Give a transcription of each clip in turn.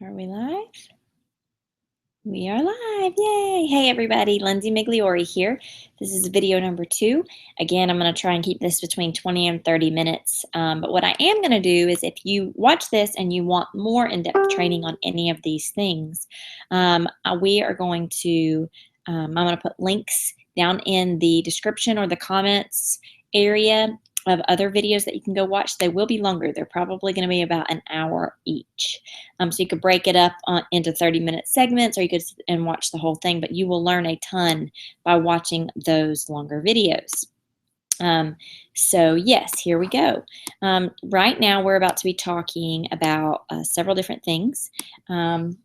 Are we live? We are live. Yay. Hey, everybody. Lindsay Migliori here. This is video number 2. Again, I'm going to try and keep this between 20 and 30 minutes. But what I am going to do is if you watch this and you want more in-depth training on any of these things, we are going to, I'm going to put links down in the description or the comments area of other videos that you can go watch. They will be longer. They're probably going to be about an hour each. So you could break it up into 30-minute segments, or you could sit and watch the whole thing, but you will learn a ton by watching those longer videos. So yes, here we go. Right now we're about to be talking about several different things. And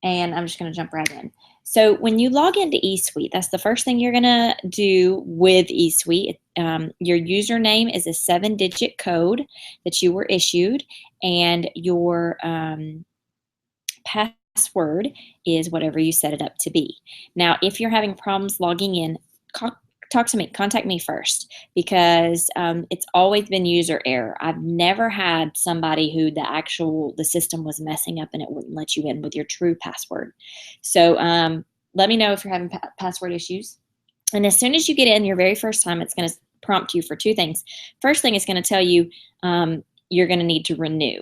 I'm just going to jump right in. So when you log into eSuite, that's the first thing you're going to do with eSuite. Your username is a 7-digit code that you were issued, and your password is whatever you set it up to be. Now, if you're having problems logging in, talk to me, contact me first, because it's always been user error. I've never had somebody who the system was messing up and it wouldn't let you in with your true password. So let me know if you're having password issues. And as soon as you get in your very first time, it's going to prompt you for 2 things. First thing, it's going to tell you you're going to need to renew.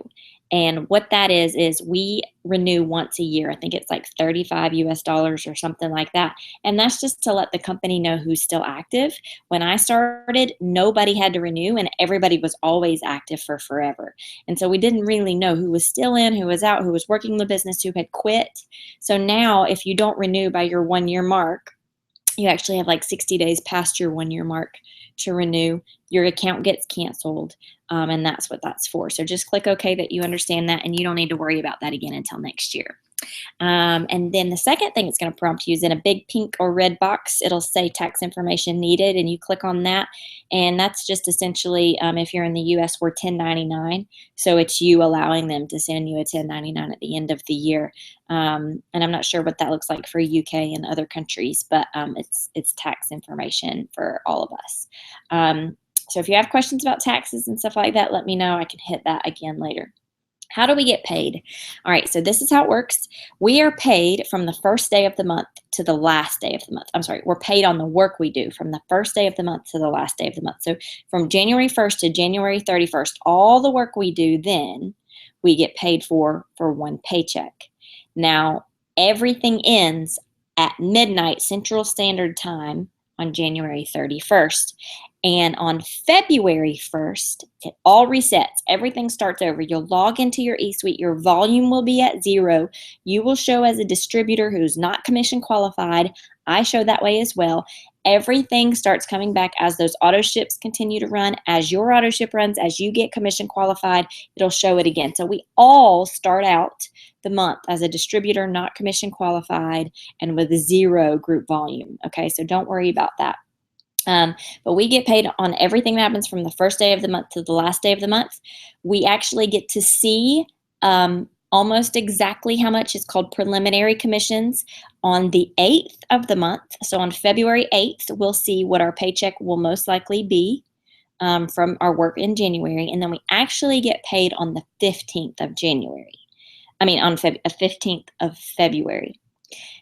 And what that is we renew once a year. I think it's like $35 US or something like that. And that's just to let the company know who's still active. When I started, nobody had to renew and everybody was always active for forever. And so we didn't really know who was still in, who was out, who was working the business, who had quit. So now if you don't renew by your 1-year mark, you actually have like 60 days past your 1-year mark to renew. Your account gets canceled, and that's what that's for. So just click OK that you understand that, and you don't need to worry about that again until next year. And then the second thing it's going to prompt you is in a big pink or red box. It'll say tax information needed, and you click on that. And that's just essentially, if you're in the US, we're 1099. So it's you allowing them to send you a 1099 at the end of the year. And I'm not sure what that looks like for UK and other countries, but it's tax information for all of us. So if you have questions about taxes and stuff like that, let me know. I can hit that again later. How do we get paid? All right, so this is how it works. We are paid from the first day of the month to the last day of the month. I'm sorry, we're paid on the work we do from the first day of the month to the last day of the month. So from January 1st to January 31st, all the work we do then, we get paid for 1 paycheck. Now, everything ends at midnight Central Standard Time on January 31st. And on February 1st, it all resets. Everything starts over. You'll log into your eSuite. Your volume will be at 0. You will show as a distributor who's not commission qualified. I show that way as well. Everything starts coming back as those auto ships continue to run. As your auto ship runs, as you get commission qualified, it'll show it again. So we all start out the month as a distributor, not commission qualified, and with 0 group volume. Okay, so don't worry about that. But we get paid on everything that happens from the first day of the month to the last day of the month. We actually get to see almost exactly how much is called preliminary commissions on the 8th of the month. So on February 8th, we'll see what our paycheck will most likely be from our work in January. And then we actually get paid on the 15th of January. I mean, on 15th of February.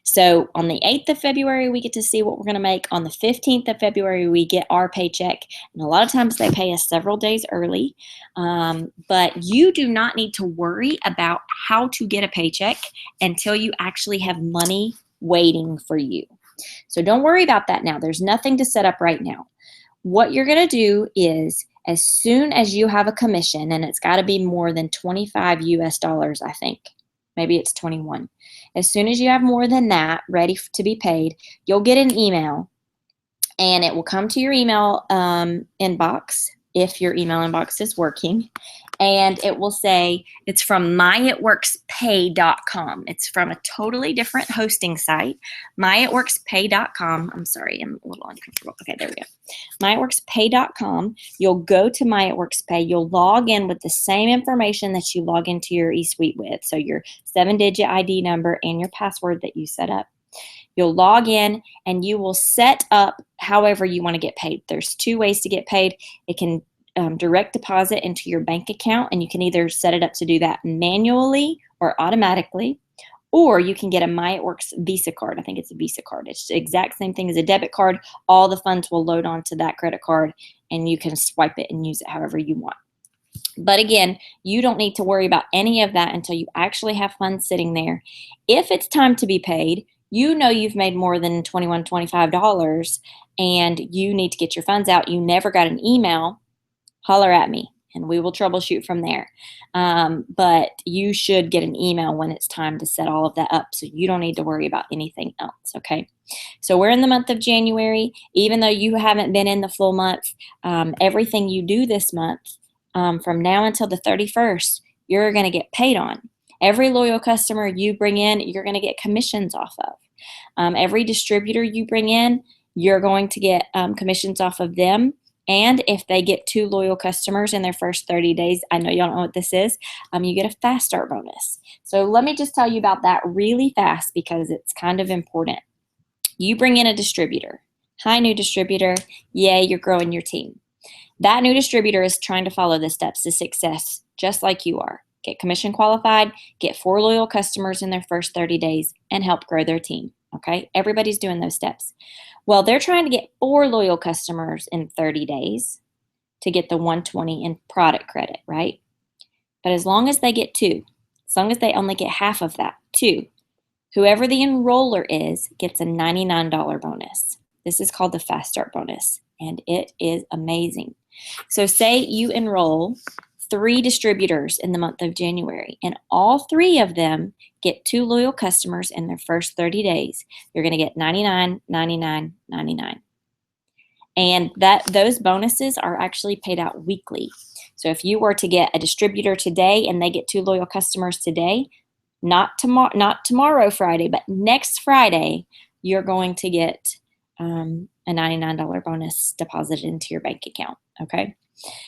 So on the 8th of February, we get to see what we're going to make. On the 15th of February, we get our paycheck. And a lot of times they pay us several days early. But you do not need to worry about how to get a paycheck until you actually have money waiting for you. So don't worry about that now. There's nothing to set up right now. What you're going to do is, as soon as you have a commission, and it's got to be more than $25 US, I think. Maybe it's 21. As soon as you have more than that ready to be paid, you'll get an email, and it will come to your email inbox if your email inbox is working, and it will say it's from myitworkspay.com. It's from a totally different hosting site, myitworkspay.com. I'm sorry, I'm a little uncomfortable. Okay, there we go. myitworkspay.com. You'll go to myitworkspay. You'll log in with the same information that you log into your eSuite with, so your 7-digit ID number and your password that you set up. You'll log in and you will set up however you want to get paid. There's 2 ways to get paid. It can direct deposit into your bank account, and you can either set it up to do that manually or automatically, or you can get a MyWorks Visa card. I think it's a Visa card. It's the exact same thing as a debit card. All the funds will load onto that credit card, and you can swipe it and use it however you want. But again, you don't need to worry about any of that until you actually have funds sitting there. If it's time to be paid, you know you've made more than $21, $25, and you need to get your funds out. You never got an email, holler at me and we will troubleshoot from there. But you should get an email when it's time to set all of that up, so you don't need to worry about anything else, okay? So we're in the month of January. Even though you haven't been in the full month, everything you do this month, from now until the 31st, you're going to get paid on. Every loyal customer you bring in, you're going to get commissions off of. Every distributor you bring in, you're going to get commissions off of them. And if they get 2 loyal customers in their first 30 days, I know y'all don't know what this is, you get a fast start bonus. So let me just tell you about that really fast because it's kind of important. You bring in a distributor. Hi, new distributor. Yay, you're growing your team. That new distributor is trying to follow the steps to success just like you are. Get commission qualified, get 4 loyal customers in their first 30 days, and help grow their team, okay? Everybody's doing those steps. Well, they're trying to get 4 loyal customers in 30 days to get the $120 in product credit, right? But as long as they get 2, as long as they only get half of that, 2, whoever the enroller is gets a $99 bonus. This is called the Fast Start bonus, and it is amazing. So say you enroll 3 distributors in the month of January, and all 3 of them get 2 loyal customers in their first 30 days. You're going to get $99, $99, $99. And those bonuses are actually paid out weekly. So if you were to get a distributor today and they get 2 loyal customers today, not tomorrow Friday, but next Friday, you're going to get a $99 bonus deposited into your bank account, okay?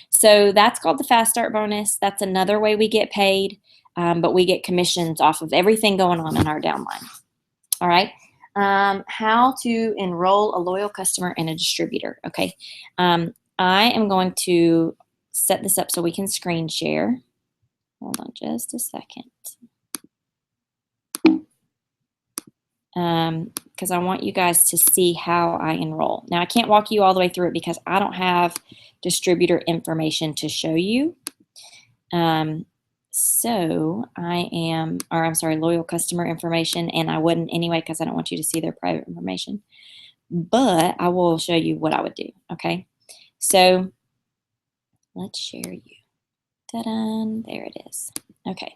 So that's called the Fast Start bonus. That's another way we get paid, but we get commissions off of everything going on in our downline. All right. How to enroll a loyal customer and a distributor. Okay. I am going to set this up so we can screen share. Hold on just a second. Because I want you guys to see how I enroll. Now, I can't walk you all the way through it because I don't have distributor information to show you. So loyal customer information, and I wouldn't anyway because I don't want you to see their private information. But I will show you what I would do, okay? So let's share you. Ta-da! There it is. Okay.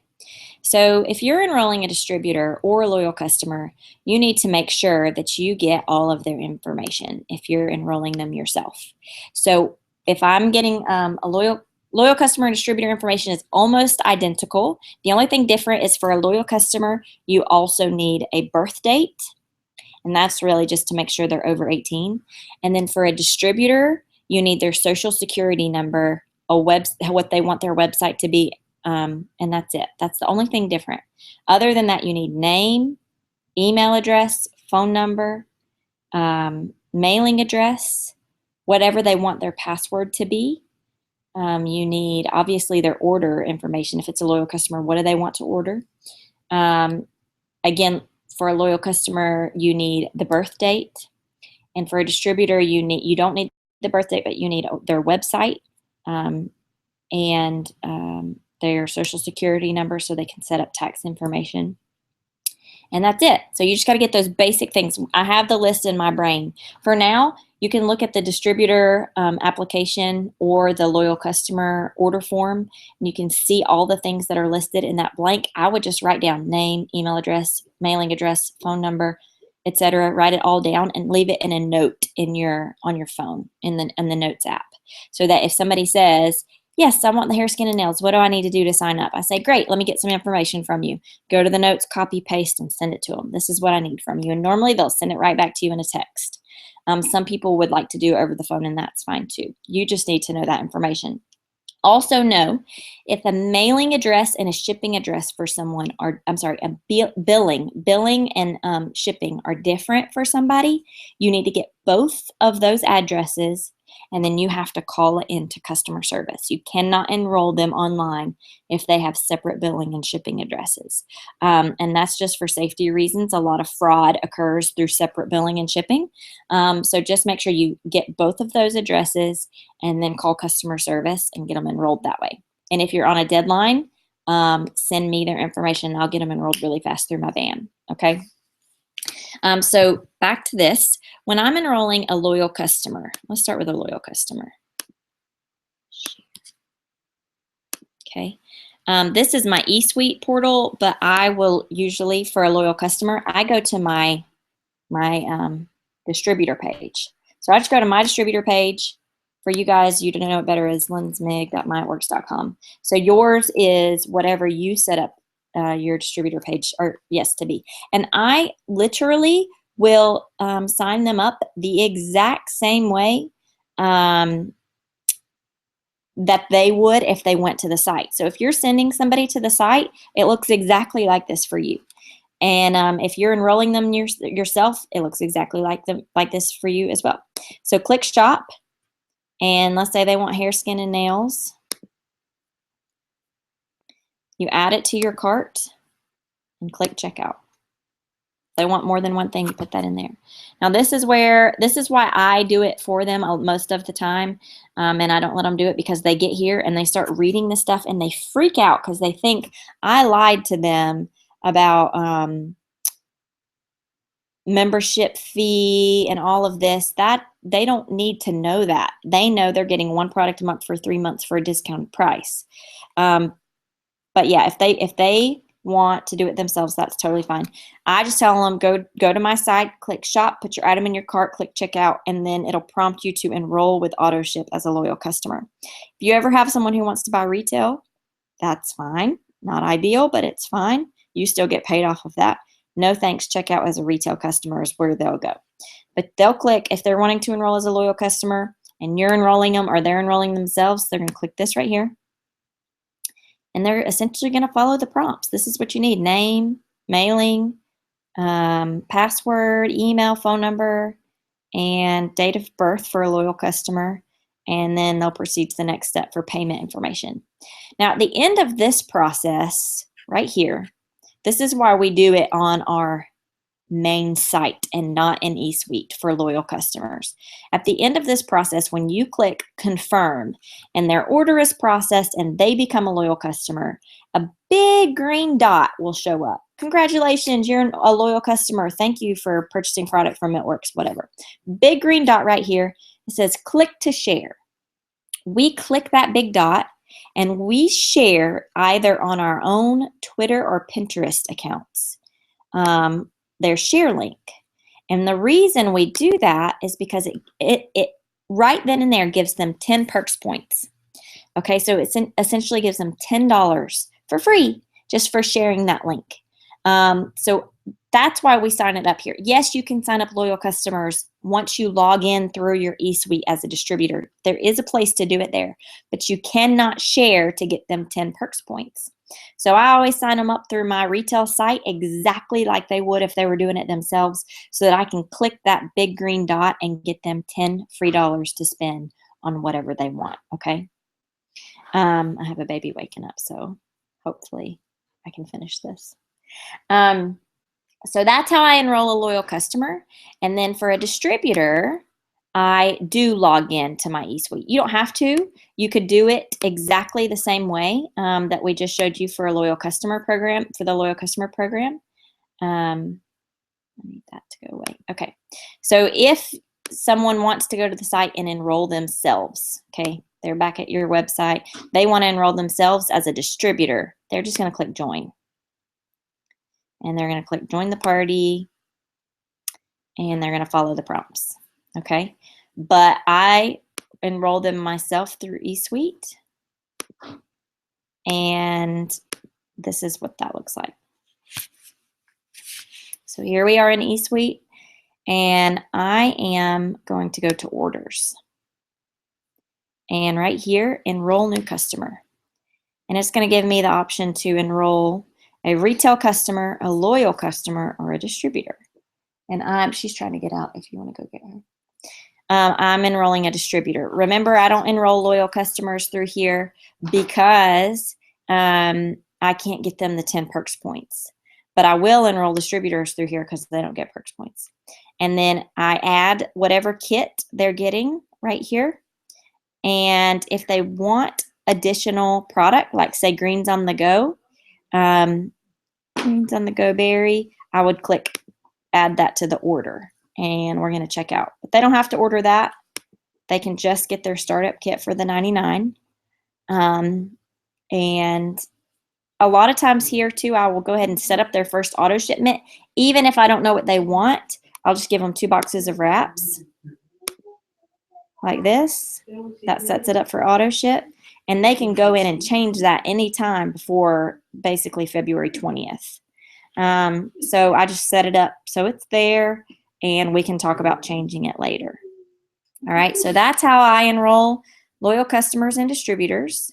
So if you're enrolling a distributor or a loyal customer, you need to make sure that you get all of their information if you're enrolling them yourself. So if I'm getting a loyal customer and distributor information is almost identical. The only thing different is for a loyal customer, you also need a birth date, and that's really just to make sure they're over 18. And then for a distributor, you need their social security number, what they want their website to be, and that's it. That's the only thing different. Other than that, you need name, email address, phone number, mailing address, whatever they want their password to be. You need, obviously, their order information. If it's a loyal customer, what do they want to order? Again, for a loyal customer, you need the birth date. And for a distributor, you don't need the birth date, but you need their website and their social security number so they can set up tax information. And that's it. So you just got to get those basic things. I have the list in my brain. For now, you can look at the distributor application or the loyal customer order form, and you can see all the things that are listed in that blank. I would just write down name, email address, mailing address, phone number, etc. Write it all down and leave it in a note on your phone in the Notes app, so that if somebody says, yes, I want the hair, skin, and nails, what do I need to do to sign up? I say, great, let me get some information from you. Go to the notes, copy, paste, and send it to them. This is what I need from you. And normally they'll send it right back to you in a text. Some people would like to do it over the phone, and that's fine too. You just need to know that information. Also know if a mailing address and a shipping address for someone billing and shipping are different for somebody, you need to get both of those addresses and then you have to call it into customer service. You cannot enroll them online if they have separate billing and shipping addresses. And that's just for safety reasons. A lot of fraud occurs through separate billing and shipping. So just make sure you get both of those addresses and then call customer service and get them enrolled that way. And if you're on a deadline, send me their information. I'll get them enrolled really fast through my van. Okay. So back to this. When I'm enrolling a loyal customer, let's start with a loyal customer. Okay. This is my eSuite portal, but I will usually, for a loyal customer, I go to my distributor page. So I just go to my distributor page. For you guys, you to know it better is lensmig.myitworks.com. So yours is whatever you set up your distributor page, or yes, to be. And I literally will sign them up the exact same way that they would if they went to the site. So if you're sending somebody to the site, it looks exactly like this for you. And if you're enrolling them yourself, it looks exactly like this for you as well. So click shop. And let's say they want hair, skin, and nails. You add it to your cart and click checkout. If they want more than one thing, you put that in there. Now this is why I do it for them most of the time. And I don't let them do it because they get here and they start reading this stuff and they freak out because they think I lied to them about membership fee and all of this. That they don't need to know that. They know they're getting one product a month for 3 months for a discounted price. But yeah, if they want to do it themselves, that's totally fine. I just tell them go to my site, click shop, put your item in your cart, click checkout, and then it'll prompt you to enroll with auto ship as a loyal customer. If you ever have someone who wants to buy retail, that's fine. Not ideal, but it's fine. You still get paid off of that. No thanks, checkout as a retail customer is where they'll go. But they'll click, if they're wanting to enroll as a loyal customer and you're enrolling them or they're enrolling themselves, they're going to click this right here. And they're essentially going to follow the prompts. This is what you need: name, mailing, password, email, phone number, and date of birth for a loyal customer. And then they'll proceed to the next step for payment information. Now, at the end of this process right here, this is why we do it on our main site and not in eSuite for loyal customers. At the end of this process, when you click confirm and their order is processed and they become a loyal customer, a big green dot will show up. Congratulations, you're a loyal customer. Thank you for purchasing product from It-Works, whatever. Big green dot right here. It says click to share. We click that big dot and we share either on our own Twitter or Pinterest accounts. Their share link. And the reason we do that is because it right then and there gives them 10 perks points. Okay, so it essentially gives them $10 for free just for sharing that link. So that's why we sign it up here. Yes, you can sign up loyal customers once you log in through your eSuite as a distributor. There is a place to do it there, but you cannot share to get them 10 perks points. So I always sign them up through my retail site exactly like they would if they were doing it themselves, so that I can click that big green dot and get them 10 free dollars to spend on whatever they want, okay? I have a baby waking up, so hopefully I can finish this. So that's how I enroll a loyal customer. And then for a distributor, I do log in to my eSuite. You don't have to. You could do it exactly the same way that we just showed you for a loyal customer program, for the loyal customer program. I need that to go away. Okay. So if someone wants to go to the site and enroll themselves, okay, they're back at your website, they want to enroll themselves as a distributor, they're just going to click join. And they're going to click join the party, and they're going to follow the prompts. Okay, but I enroll them myself through eSuite, and this is what that looks like. So here we are in eSuite, and I am going to go to orders. And right here, enroll new customer. And it's going to give me the option to enroll a retail customer, a loyal customer, or a distributor. And she's trying to get out if you want to go get I'm enrolling a distributor. Remember, I don't enroll loyal customers through here because I can't get them the 10 perks points. But I will enroll distributors through here because they don't get perks points. And then I add whatever kit they're getting right here. And if they want additional product, like say greens on the go, greens on the go berry, I would click add that to the order. And we're going to check out. But they don't have to order that. They can just get their startup kit for the 99. And a lot of times here too, I will go ahead and set up their first auto shipment. Even if I don't know what they want, I'll just give them 2 boxes of wraps like this. That sets it up for auto ship. And they can go in and change that anytime before basically February 20th. So I just set it up so it's there, and we can talk about changing it later. All right, so that's how I enroll loyal customers and distributors.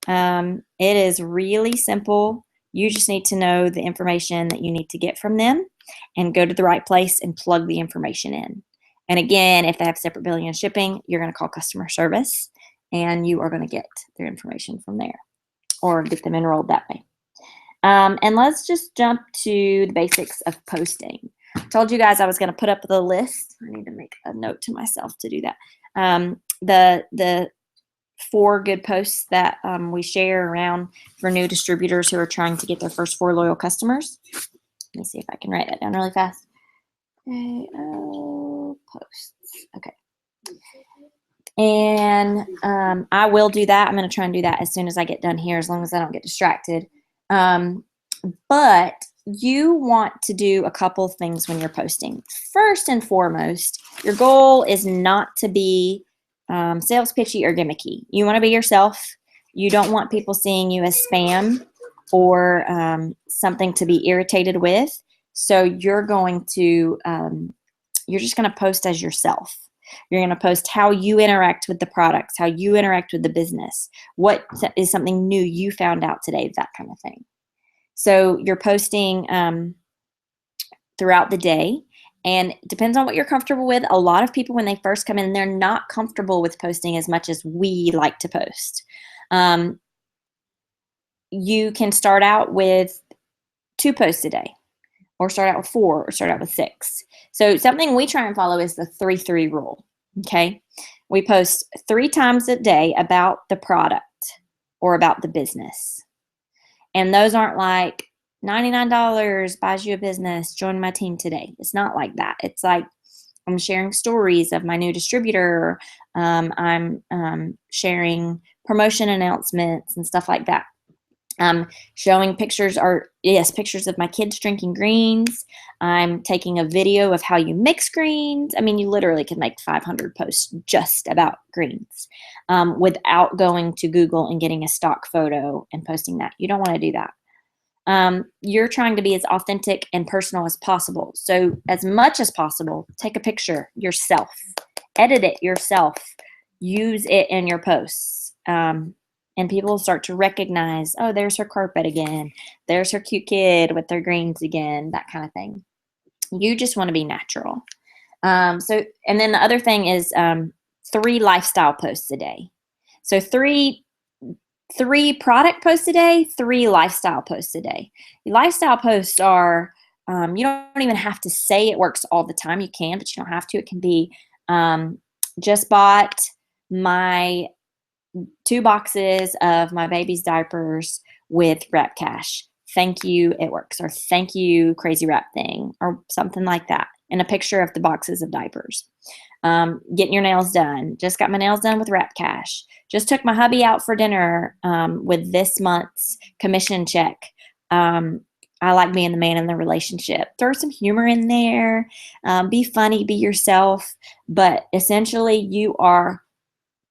It is really simple. You just need to know the information that you need to get from them and go to the right place and plug the information in. And again, if they have separate billing and shipping, you're going to call customer service, and you are going to get their information from there or get them enrolled that way. And let's just jump to the basics of posting. I told you guys I was going to put up the list. I need to make a note to myself to do that. The 4 good posts that we share around for new distributors who are trying to get their first 4 loyal customers. Let me see if I can write that down really fast. Posts. Okay. And I will do that. I'm going to try and do that as soon as I get done here, as long as I don't get distracted. But you want to do a couple things when you're posting. First and foremost, your goal is not to be sales pitchy or gimmicky. You want to be yourself. You don't want people seeing you as spam or something to be irritated with. So you're going to, you're just going to post as yourself. You're going to post how you interact with the products, how you interact with the business, what is something new you found out today, that kind of thing. So you're posting throughout the day, and it depends on what you're comfortable with. A lot of people, when they first come in, they're not comfortable with posting as much as we like to post. You can start out with 2 posts a day, or start out with 4, or start out with 6. So something we try and follow is the 3-3 rule, okay? We post 3 times a day about the product or about the business. And those aren't like $99 buys you a business, join my team today. It's not like that. It's like I'm sharing stories of my new distributor. I'm sharing promotion announcements and stuff like that. Showing pictures pictures of my kids drinking greens. I'm taking a video of how you mix greens. I mean, you literally can make 500 posts just about greens without going to Google and getting a stock photo and posting that. You don't want to do that. You're trying to be as authentic and personal as possible. So as much as possible, take a picture yourself, edit it yourself, use it in your posts. And people will start to recognize, oh, there's her carpet again. There's her cute kid with their greens again, that kind of thing. You just want to be natural. And then the other thing is 3 lifestyle posts a day. So 3 product posts a day, 3 lifestyle posts a day. Lifestyle posts are, you don't even have to say it works all the time. You can, but you don't have to. It can be just bought my 2 boxes of my baby's diapers with Wrap Cash. Thank you, it works. Or thank you, Crazy Wrap Thing, or something like that. And a picture of the boxes of diapers. Getting your nails done. Just got my nails done with Wrap Cash. Just took my hubby out for dinner with this month's commission check. I like being the man in the relationship. Throw some humor in there. Be funny, be yourself. But essentially, you are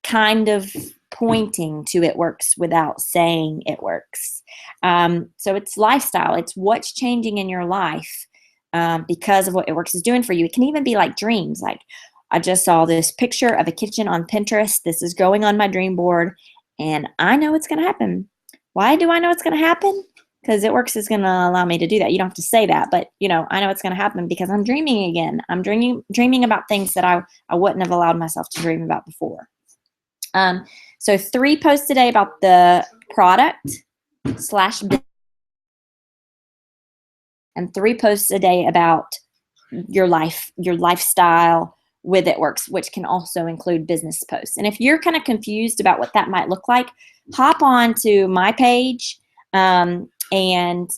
kind of pointing to it works without saying it works. So it's lifestyle. It's what's changing in your life because of what it works is doing for you. It can even be like dreams. Like, I just saw this picture of a kitchen on Pinterest. This is going on my dream board, and I know it's going to happen. Why do I know it's going to happen? because It Works is going to allow me to do that. You don't have to say that, but I know it's going to happen because I'm dreaming again. I'm dreaming about things that I wouldn't have allowed myself to dream about before. So 3 posts a day about the product / business, and 3 posts a day about your life, your lifestyle with It Works, which can also include business posts. And if you're kind of confused about what that might look like, hop on to my page and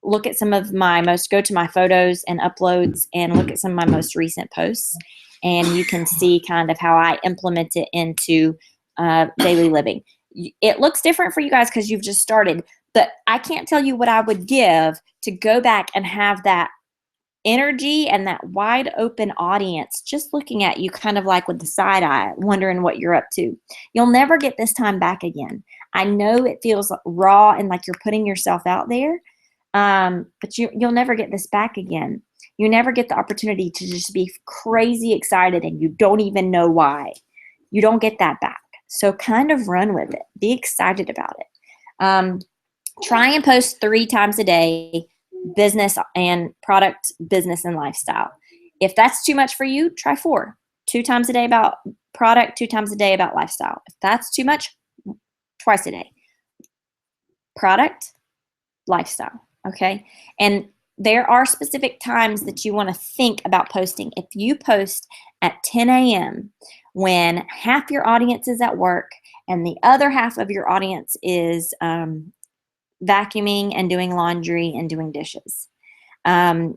look at some of my go to my photos and uploads and look at some of my most recent posts. And you can see kind of how I implement it into daily living. It looks different for you guys because you've just started, but I can't tell you what I would give to go back and have that energy and that wide open audience just looking at you kind of like with the side eye, wondering what you're up to. You'll never get this time back again. I know it feels raw and like you're putting yourself out there, but you'll never get this back again. You never get the opportunity to just be crazy excited and you don't even know why. You don't get that back. So kind of run with it. Be excited about it. Try and post 3 times a day, business and product, business and lifestyle. If that's too much for you, try 4. 2 times a day about product, 2 times a day about lifestyle. If that's too much, twice a day. Product, lifestyle, okay? And there are specific times that you want to think about posting. If you post at 10 a.m. when half your audience is at work and the other half of your audience is vacuuming and doing laundry and doing dishes, they're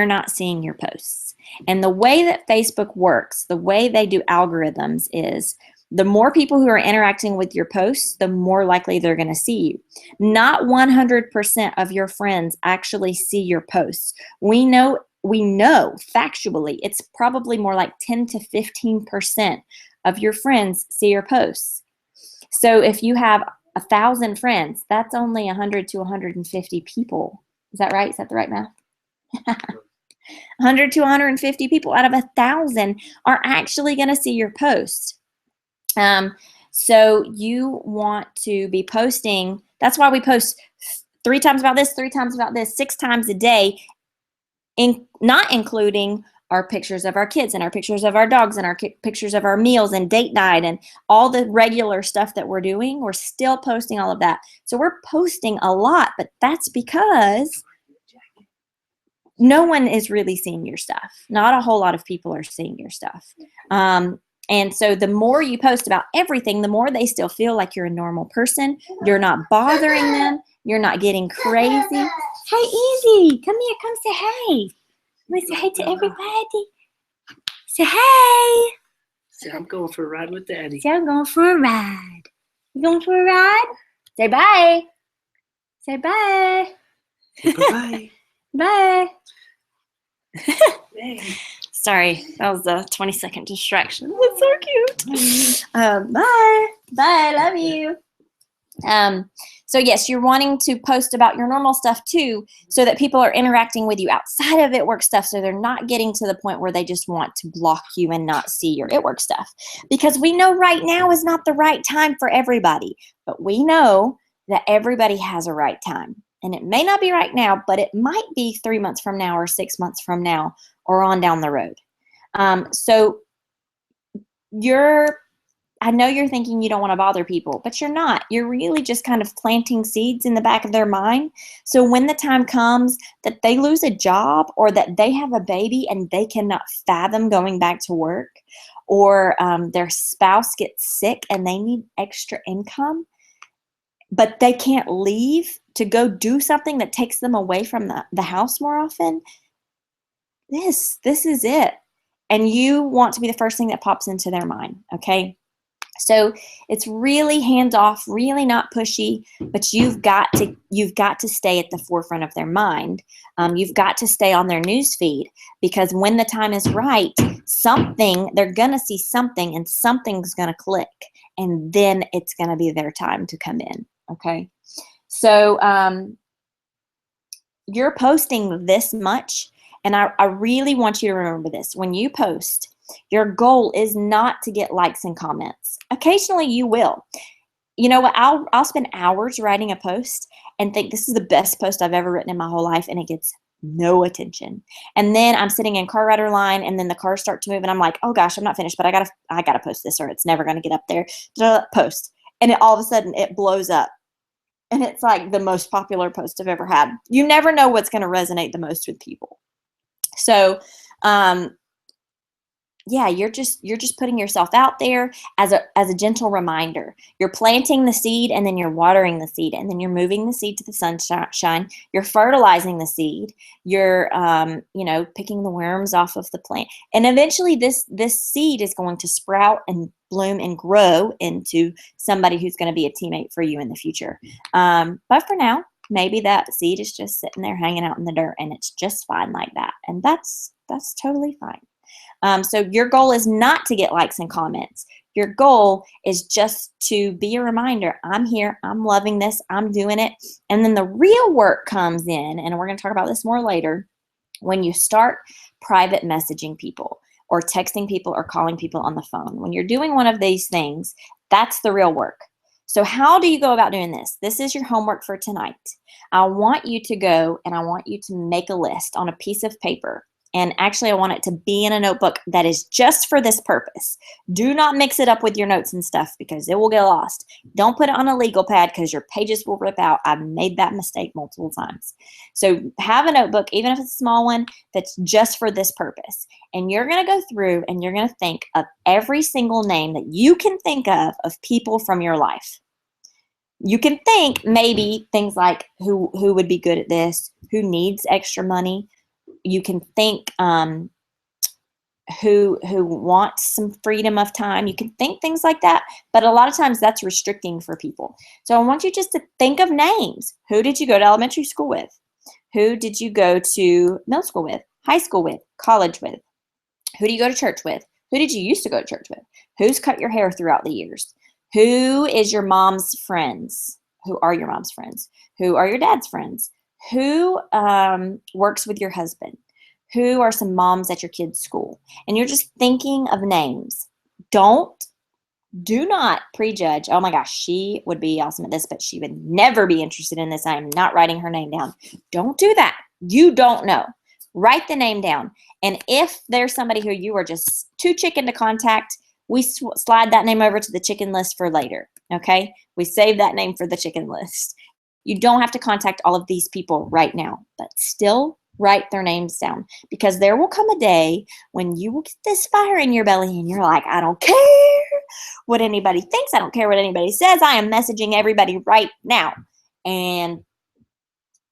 not seeing your posts. And the way that Facebook works, the way they do algorithms is the more people who are interacting with your posts, the more likely they're going to see you. Not 100% of your friends actually see your posts. We know factually it's probably more like 10 to 15% of your friends see your posts. So if you have 1,000 friends, that's only 100 to 150 people. Is that right? Is that the right math? 100 to 150 people out of 1,000 are actually going to see your post. So you want to be posting. That's why we post 3 times about this, 3 times about this, 6 times a day, not including our pictures of our kids and our pictures of our dogs and our pictures of our meals and date night and all the regular stuff that we're doing. We're still posting all of that. So we're posting a lot, but that's because no one is really seeing your stuff. Not a whole lot of people are seeing your stuff. And so the more you post about everything, the more they still feel like you're a normal person. You're not bothering them. You're not getting crazy. Hey, Easy, come here. Come say hey. Let me say hey to everybody. Say hey. Say I'm going for a ride with Daddy. Say I'm going for a ride. You going for a ride? Say bye. Say bye. Bye-bye. Bye. Hey. Sorry, that was a 20-second distraction. That's so cute. Bye. Bye. Love you. So yes, you're wanting to post about your normal stuff too, so that people are interacting with you outside of It Works stuff, so they're not getting to the point where they just want to block you and not see your It Works stuff. Because we know right now is not the right time for everybody, but we know that everybody has a right time. And it may not be right now, but it might be 3 months from now or 6 months from now or on down the road. So I know you're thinking you don't want to bother people, but you're not. You're really just kind of planting seeds in the back of their mind. So when the time comes that they lose a job or that they have a baby and they cannot fathom going back to work, or their spouse gets sick and they need extra income, but they can't leave to go do something that takes them away from the house more often, this is it. And you want to be the first thing that pops into their mind, okay? So it's really hands-off, really not pushy, but you've got to stay at the forefront of their mind. You've got to stay on their news feed, because when the time is right, they're going to see something and something's going to click, and then it's going to be their time to come in, okay? So you're posting this much, and I really want you to remember this. When you post, your goal is not to get likes and comments. Occasionally you will. you know what? I'll spend hours writing a post and think this is the best post I've ever written in my whole life, and it gets no attention. And then I'm sitting in car rider line, and then the cars start to move, and I'm like, oh gosh, I'm not finished, but I gotta post this, or it's never gonna get up there. Post, and all of a sudden it blows up, and it's like the most popular post I've ever had. You never know what's gonna resonate the most with people. So, yeah, you're just putting yourself out there as a gentle reminder. You're planting the seed, and then you're watering the seed, and then you're moving the seed to the sunshine. You're fertilizing the seed. You're picking the worms off of the plant, and eventually this seed is going to sprout and bloom and grow into somebody who's going to be a teammate for you in the future. But for now, maybe that seed is just sitting there hanging out in the dirt, and it's just fine like that, and that's totally fine. So your goal is not to get likes and comments. Your goal is just to be a reminder, I'm here, I'm loving this, I'm doing it. And then the real work comes in, and we're going to talk about this more later, when you start private messaging people or texting people or calling people on the phone. When you're doing one of these things, that's the real work. So how do you go about doing this? This is your homework for tonight. I want you to go and I want you to make a list on a piece of paper. And actually, I want it to be in a notebook that is just for this purpose. Do not mix it up with your notes and stuff because it will get lost. Don't put it on a legal pad because your pages will rip out. I've made that mistake multiple times. So have a notebook, even if it's a small one, that's just for this purpose. And you're going to go through and you're going to think of every single name that you can think of people from your life. You can think maybe things like who would be good at this, who needs extra money. You can think who wants some freedom of time. You can think things like that, but a lot of times that's restricting for people. So I want you just to think of names. Who did you go to elementary school with? Who did you go to middle school with, high school with, college with? Who do you go to church with? Who did you used to go to church with? Who's cut your hair throughout the years? Who is your mom's friends? Who are your mom's friends? Who are your dad's friends? Who works with your husband? Who are some moms at your kids' school? And you're just thinking of names. Do not prejudge. Oh my gosh, she would be awesome at this, but she would never be interested in this. I am not writing her name down. Don't do that. You don't know. Write the name down. And if there's somebody who you are just too chicken to contact, we slide that name over to the chicken list for later. Okay? We save that name for the chicken list. You don't have to contact all of these people right now, but still write their names down, because there will come a day when you will get this fire in your belly and you're like, I don't care what anybody thinks. I don't care what anybody says. I am messaging everybody right now. And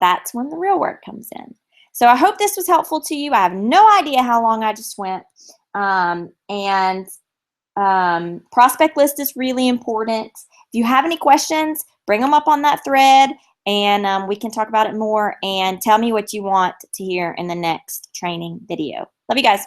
that's when the real work comes in. So I hope this was helpful to you. I have no idea how long I just went. Prospect list is really important. If you have any questions, bring them up on that thread, and we can talk about it more, and tell me what you want to hear in the next training video. Love you guys.